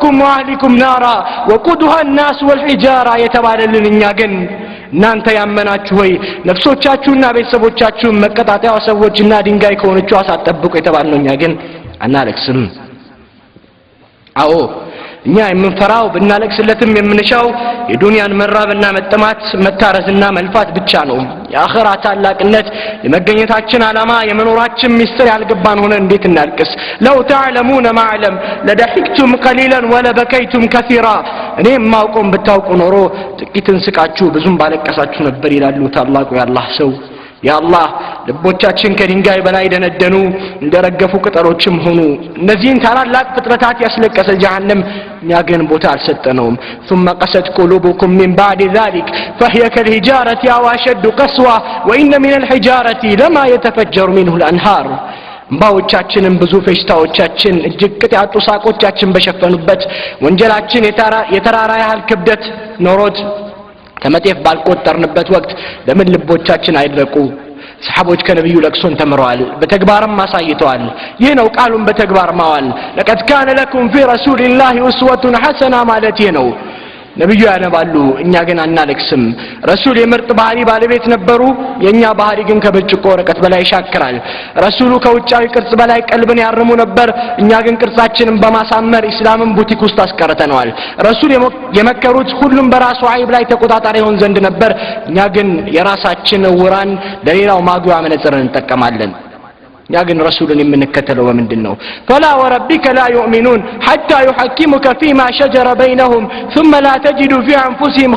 አንፉሲኩም ወአህሊኩም ናራ ወቁዱሃ الناس والحجارة የተባለልን እኛ ግን እናንተ ያመናችሁ ሆይ ነፍሶቻችሁና ቤተሰቦቻችሁን መቀጣጣያ ሰዎችና ድንጋይ ከሆነቹ አሳጠብቁ የተባልነው እኛ ግን አናለቅስም። አዎ እኛ የምንፈራው ብናለቅስለትም የምንሻው የዱንያን መራብና መጠማት መታረዝና መልፋት ብቻ ነው። የአኺራ ታላቅነት የመገኘታችን ዓላማ የመኖራችን ሚስጥር ያልገባን ሆነ እንዴት እናልቅስ? ለው ተዕለሙነ ማዕለም ለደሒክቱም ቀሊላን ወለበከይቱም ከሲራ እኔ የማውቀውን ብታውቁ ኖሮ ጥቂትን ስቃችሁ ብዙም ባለቀሳችሁ ነበር ይላሉ ታላቁ የአላህ ሰው። ያአላህ ልቦቻችን ከድንጋይ በላይ ደነደኑ እንደረገፉ ቅጠሎችም ሆኑ። እነዚህን ታላላቅ ፍጥረታት ያስለቀሰ ጀሃነም እኛ ግን ቦታ አልሰጠነውም። ثم قست قلوبكم من بعد ذلك فهي كالحجارة أو أشد قسوة وإن من الحجارة لما يتفجر منه الأنهار ባዎቻችንን ብዙ ፌሽታዎቻችን እጅግ ቅጣጡ ሳቆቻችን በሸፈኑበት ወንጀላችን የተራራ ያህል ክብደት ኖሮት ከመጤፍ ባልቆጠርንበት ወቅት ለምን ልቦቻችን አይድረቁ? ሰሃቦች ከነብዩ ለቅሶን ተምረዋል፣ በተግባርም አሳይተዋል። ይህ ነው ቃሉን በተግባር ማዋል። ለቀድ ካነ ለኩም ፊ ረሱሊላሂ ኡስወቱን ሐሰና ማለት ይህ ነው። ነብዩ ያነባሉ፣ እኛ ግን አናለቅስም። ረሱል የምርጥ ባህሪ ባለቤት ነበሩ፣ የኛ ባህሪ ግን ከብርጭቆ ወረቀት በላይ ይሻክራል። ረሱሉ ከውጫዊ ቅርጽ በላይ ቀልብን ያርሙ ነበር፣ እኛ ግን ቅርጻችንን በማሳመር ኢስላምን ቡቲክ ውስጥ አስቀርተነዋል። ረሱል የመከሩት ሁሉም በራሱ አይብ ላይ ተቆጣጣሪ ይሆን ዘንድ ነበር፣ እኛ ግን የራሳችን ውራን ለሌላው ማጉያ መነጽርን እንጠቀማለን። እኛ ግን ረሱልን የምንከተለው በምንድን ነው? ፈላ ወረቢከ ላ ዩእሚኑን ሐታ ዩሐኪሙከ ፊማ ሸጀረ በይነሁም ثم لا تجد في أنفسهم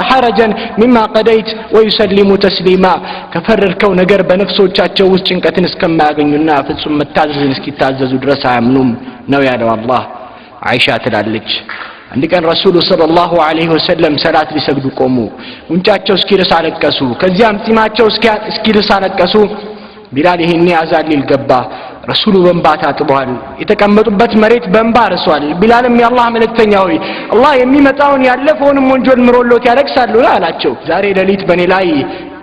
حرجا مما قضيت ويسلموا تسليما ከፈረድከው ነገር በነፍሶቻቸው ውስጥ ጭንቀትን እስከማያገኙና ፍጹም መታዘዝን እስኪታዘዙ ድረስ አያምኑም ነው ያለው አላህ። አይሻ ትላለች አንድ ቀን ረሱሉ ሰለላሁ ዐለይሂ ወሰለም ሰላት ሊሰግዱ ቆሙ። ጉንጫቸው እስኪርስ አለቀሱ። ከዚያም ጢማቸው እስኪርስ አለቀሱ። ቢላል ይሄን ያዛል ሊልገባ ረሱሉ በእንባ ታጥበዋል። የተቀመጡበት መሬት በእንባ አርሷል። ቢላልም የአላህ መልእክተኛ ሆይ አላህ የሚመጣውን ያለፈውንም ወንጀል ምሮሎት ያለቅሳሉ አላቸው። ዛሬ ሌሊት በኔ ላይ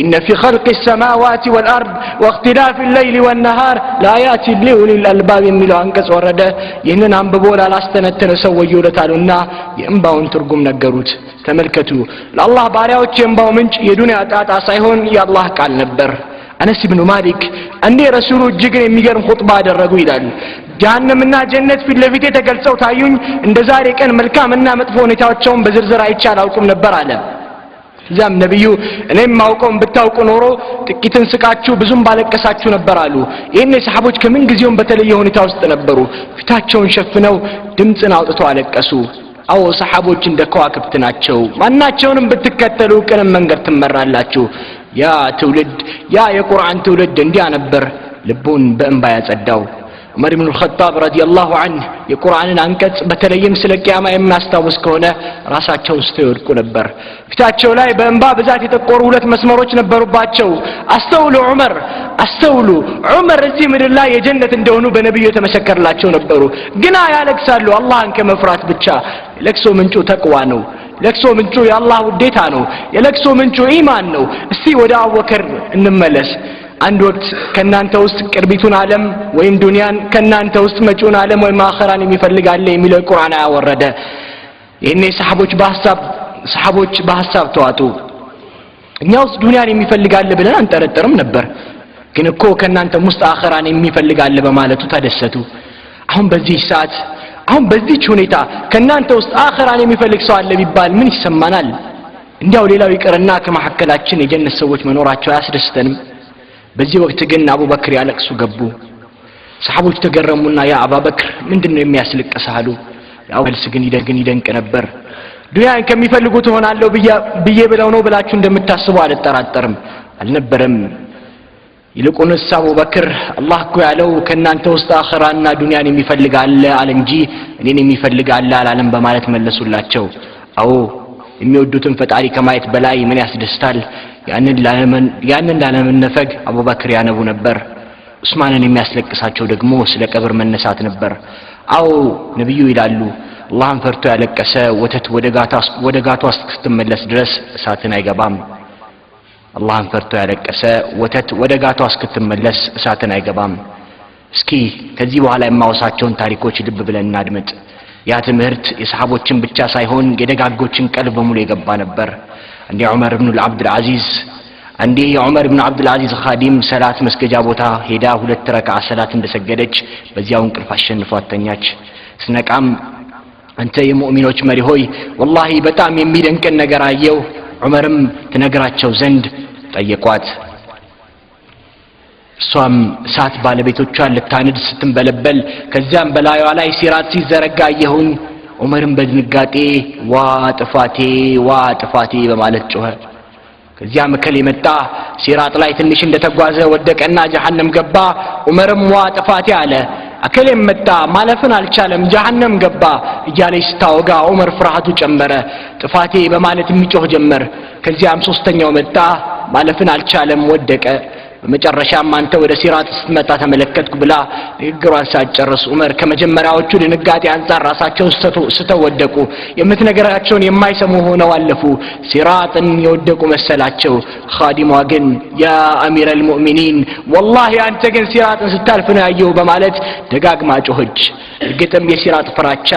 إن في خلق السماوات والأرض واختلاف الليل والنهار لآيات لأولي الألباب የሚለው አንቀጽ ወረደ። ይህንን አንብቦ ላላስተነተነ ሰው ወዮለታሉና የእንባውን ትርጉም ነገሩት። ተመልከቱ፣ ለአላህ ባሪያዎች የእንባው ምንጭ የዱንያ ጣጣ ሳይሆን የአላህ ቃል ነበር። አነስ ኢብኑ ማሊክ አንዴ ረሱሉ እጅግ የሚገርም ኹጥባ አደረጉ ይላል። ጀሃነምና ጀነት ፊት ለፊት ተገልጸው ታዩኝ፣ እንደ ዛሬ ቀን መልካምና መጥፎ ሁኔታዎችን በዝርዝር አይቼ አላውቅም ነበር አለ። እዛም ነብዩ እኔም ማውቀውን ብታውቁ ኖሮ ጥቂትን ስቃችሁ ብዙም ባለቀሳችሁ ነበር አሉ። ይሄኔ ሰሃቦች ከምን ጊዜውም በተለየ ሁኔታ ውስጥ ነበሩ። ፊታቸውን ሸፍነው ድምፅን አውጥተው አለቀሱ። አዎ ሰሃቦች እንደ ከዋክብት ናቸው። ማናቸውንም ብትከተሉ ቅን መንገድ ትመራላችሁ። ያ ትውልድ ያ የቁርአን ትውልድ እንዲያ ነበር ልቡን በእንባ ያጸዳው። ዑመር ኢብኑ አልኸጣብ ረዲየላሁ ዐንሁ የቁርአንን አንቀጽ በተለይም ስለ ቂያማ የሚያስታውስ ከሆነ ራሳቸውን ስተው ይወድቁ ነበር። ፊታቸው ላይ በእንባ ብዛት የተቆሩ ሁለት መስመሮች ነበሩባቸው። አስተውሉ ዑመር አስተውሉ፣ ዑመር እዚህ ምድር ላይ የጀነት እንደሆኑ በነብዩ የተመሰከረላቸው ነበሩ። ግና ያለቅሳሉ አላህን ከመፍራት ብቻ። ለቅሶ ምንጩ ተቅዋ ነው። ለቅሶ ምንጩ የአላህ ውዴታ ነው። የለቅሶ ምንጩ ኢማን ነው። እስቲ ወደ አቡበክር እንመለስ። አንድ ወቅት ከናንተ ውስጥ ቅርቢቱን ዓለም ወይም ዱንያን ከናንተ ውስጥ መጪውን ዓለም ወይም አኺራን የሚፈልግ አለ የሚለው ቁርአን አወረደ። ይሄኔ ሰሃቦች በሐሳብ ተዋጡ። እኛ ውስጥ ዱንያን የሚፈልግ አለ ብለን አንጠረጠርም ነበር፣ ግን እኮ ከናንተም ውስጥ አኺራን የሚፈልግ አለ በማለቱ ተደሰቱ። አሁን በዚህ ሁኔታ ከናንተ ውስጥ አኺራን የሚፈልግ ሰው አለ ቢባል ምን ይሰማናል? እንዲያው ሌላው ይቀርና ከመሐከላችን የጀነት ሰዎች መኖራቸው አያስደስተንም? በዚህ ወቅት ግን አቡበክር ያለቅሱ ገቡ። ሰሃቦች ተገረሙና ያ አቡበክር ምንድነው የሚያስለቅስህ አሉ። ያው መልስ ግን ይደንቅ ነበር። ዱንያን ከሚፈልጉት ሆናለሁ ብዬ ብለው ነው ብላችሁ እንደምታስቡ አልጠራጠርም። አልነበረም። ይልቁንስ አቡበክር አላህ እኮ ያለው ከናንተ ውስጥ አኺራና ዱንያን የሚፈልግ አለ አለ እንጂ እኔን የሚፈልግ አለ አላለም በማለት መለሱላቸው። አዎ የሚወዱትን ፈጣሪ ከማየት በላይ ምን ያስደስታል? ያንን ላለመነፈግ አቡበክር ያነቡ ነበር። ዑስማንን የሚያስለቅሳቸው ደግሞ ስለ ቀብር መነሳት ነበር። አዎ ነብዩ ይላሉ አላህን ፈርቶ ያለቀሰ ወተት ወደ ጋቷ እስክትመለስ ድረስ እሳትን አይገባም። አላህን ፈርቶ ያለቀሰ ወተት ወደ ጋቷ እስክትመለስ እሳትን አይገባም። እስኪ ከዚህ በኋላ የማወሳቸውን ታሪኮች ልብ ብለን እናድምጥ። ያ ትምህርት የሰሃቦችን ብቻ ሳይሆን የደጋጎችን ቀልብ በሙሉ የገባ ነበር። እንደ ዑመር ኢብኑ አብዱል አዚዝ አንዴ የዑመር ኢብኑ አብዱል አዚዝ ኻዲም ሰላት መስገጃ ቦታ ሄዳ 2 ረክዓ ሰላት እንደሰገደች በዚያው እንቅልፍ አሸንፏት ተኛች። ስነቃም አንተ የሙእሚኖች መሪ ሆይ ወላሂ በጣም የሚደንቀን ነገር አየው፣ ዑመርም ትነግራቸው ዘንድ ጠየቋት። እሷም እሳት ባለቤቶቿን ልታንድ ስትንበለበል ከዚያም በላዩዋ ላይ ሲራጥ ሲዘረጋ አየሁኝ። ዑመርም በድንጋጤ ዋ ጥፋቴ በማለት ጮኸ። ከዚያ መከል የመጣ ሲራጥ ላይ ትንሽ እንደተጓዘ ወደቀና ጀሃነም ገባ። ዑመርም ዋ ጥፋቴ አለ። አከለም መጣ ማለፍን አልቻለም ጀሃነም ገባ እያለች ስታወጋ ዑመር ፍርሃቱ ጨመረ። ጥፋቴ በማለት የሚጮህ ጀመር። ከዚያም ሶስተኛው መጣ ማለፍን አልቻለም ወደቀ። በመጨረሻም አንተ ወደ ሲራጥ ስትመጣ ተመለከትኩ ብላ ንግግሯን ሳትጨርስ ዑመር ከመጀመሪያዎቹ ድንጋጤ አንፃር ራሳቸውን ስተወደቁ የምትነግራቸውን የማይሰሙ ሆነው አለፉ። ሲራጥን የወደቁ መሰላቸው። ኻዲሟ ግን ያ አሚረል ሙእሚኒን ወላሂ አንተ ግን ሲራጥን ስታልፍ ነው ያየው በማለት ደጋግማ ጮኸች። እርግጥም የሲራጥ ፍራቻ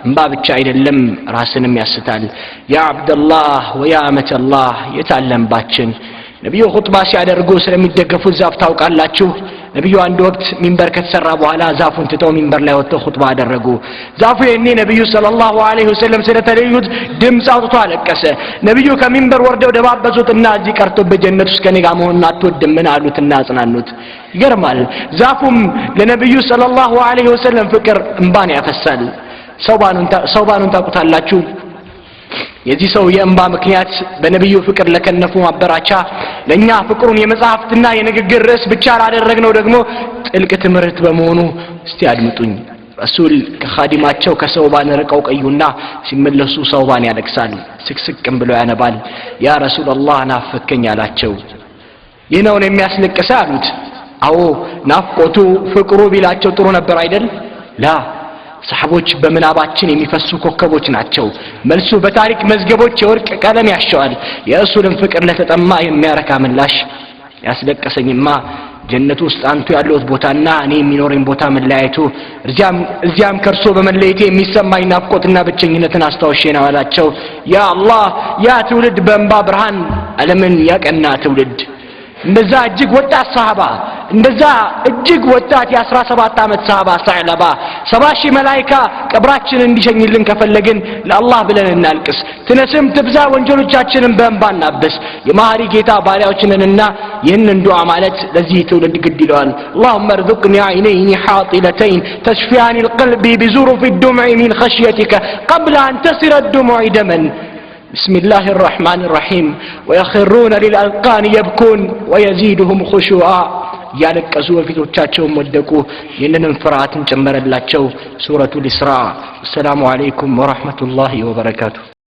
እንባ ብቻ አይደለም ራስንም ያስታል። ያ አብደላህ ወያ አመተላህ የታለምባችን ነብዩ ኹጥባ ሲያደርጉ ስለሚደገፉት ዛፍ ታውቃላችሁ። ነብዩ አንድ ወቅት ሚንበር ከተሰራ በኋላ ዛፉን ትተው ሚንበር ላይ ወጥተው ኹጥባ አደረጉ። ዛፉ የኔ ነብዩ ሰለላሁ ዐለይሂ ወሰለም ስለተለዩት ድምፅ አውጥቶ አለቀሰ። ነብዩ ከሚንበር ወርደው ደባበዙትና እዚህ ቀርቶ በጀነት ውስጥ ከኔ ጋር መሆን አትወድም ምን አሉትና አጽናኑት። ይገርማል። ዛፉም ለነብዩ ሰለላሁ ዐለይሂ ወሰለም ፍቅር እንባን ያፈሳል። ሰውባኑን ታውቁታላችሁ። የዚህ ሰው የእንባ ምክንያት በነብዩ ፍቅር ለከነፉ ማበራቻ ለኛ ፍቅሩን የመጽሐፍትና የንግግር ርዕስ ብቻ ላደረግነው ደግሞ ጥልቅ ትምህርት በመሆኑ እስቲ አድምጡኝ። ረሱል ከኻዲማቸው ከሰውባን ርቀው ቀዩና ሲመለሱ ሰውባን ያለቅሳል፣ ስቅስቅም ብሎ ያነባል። ያ ረሱላህ ናፈከኝ አላቸው። ይህ ነው የሚያስለቅሰ አሉት። አዎ ናፍቆቱ ፍቅሩ ቢላቸው ጥሩ ነበር አይደል? ላ ሰሃቦች በመናባችን የሚፈሱ ኮከቦች ናቸው። መልሱ በታሪክ መዝገቦች የወርቅ ቀለም ያሻዋል። የረሱልን ፍቅር ለተጠማ የሚያረካ ምላሽ። ያስለቀሰኝማ ጀነት ውስጥ አንቱ ያለውት ቦታና እኔ የሚኖረኝ ቦታ መለያየቱ እዚያም ከርሶ በመለየቴ የሚሰማኝ ናፍቆትና ብቸኝነትን አስታውሼ ነው አላቸው። ያ አላህ ያ ትውልድ በእንባ ብርሃን ዓለምን ያቀና ትውልድ እንደዛ እጅግ ወጣት ሰሃባ እንደዛ እጅግ ወጣት የ17 ዓመት ሰሃባ ሰዕለባ 70,000 መላእክት ቀብራችንን እንዲሸኝልን ከፈለግን ለአላህ ብለን እናልቅስ። ትነስም ትብዛ ወንጀሎቻችንን በእንባ እናብስ። የማህሪ ጌታ ባሪያዎችንና ይህንን ዱዓ ማለት ለዚህ ትውልድ ግድ ይለዋል። اللهم ارزقني عينين حاطلتين تشفيان القلب بزرف الدمع من خشيتك قبل أن تصير الدموع دما. بسم الله الرحمن الرحيم ويخرون للأذقان يبكون ويزيدهم خشوعا ያለቀሱ በፊቶቻቸውም ወደቁ ይህንን ፍርሃትን ጨመረላቸው። ሱረቱ ልኢስራ። ሰላሙ አለይኩም ወራህመቱላሂ ወበረካቱሁ።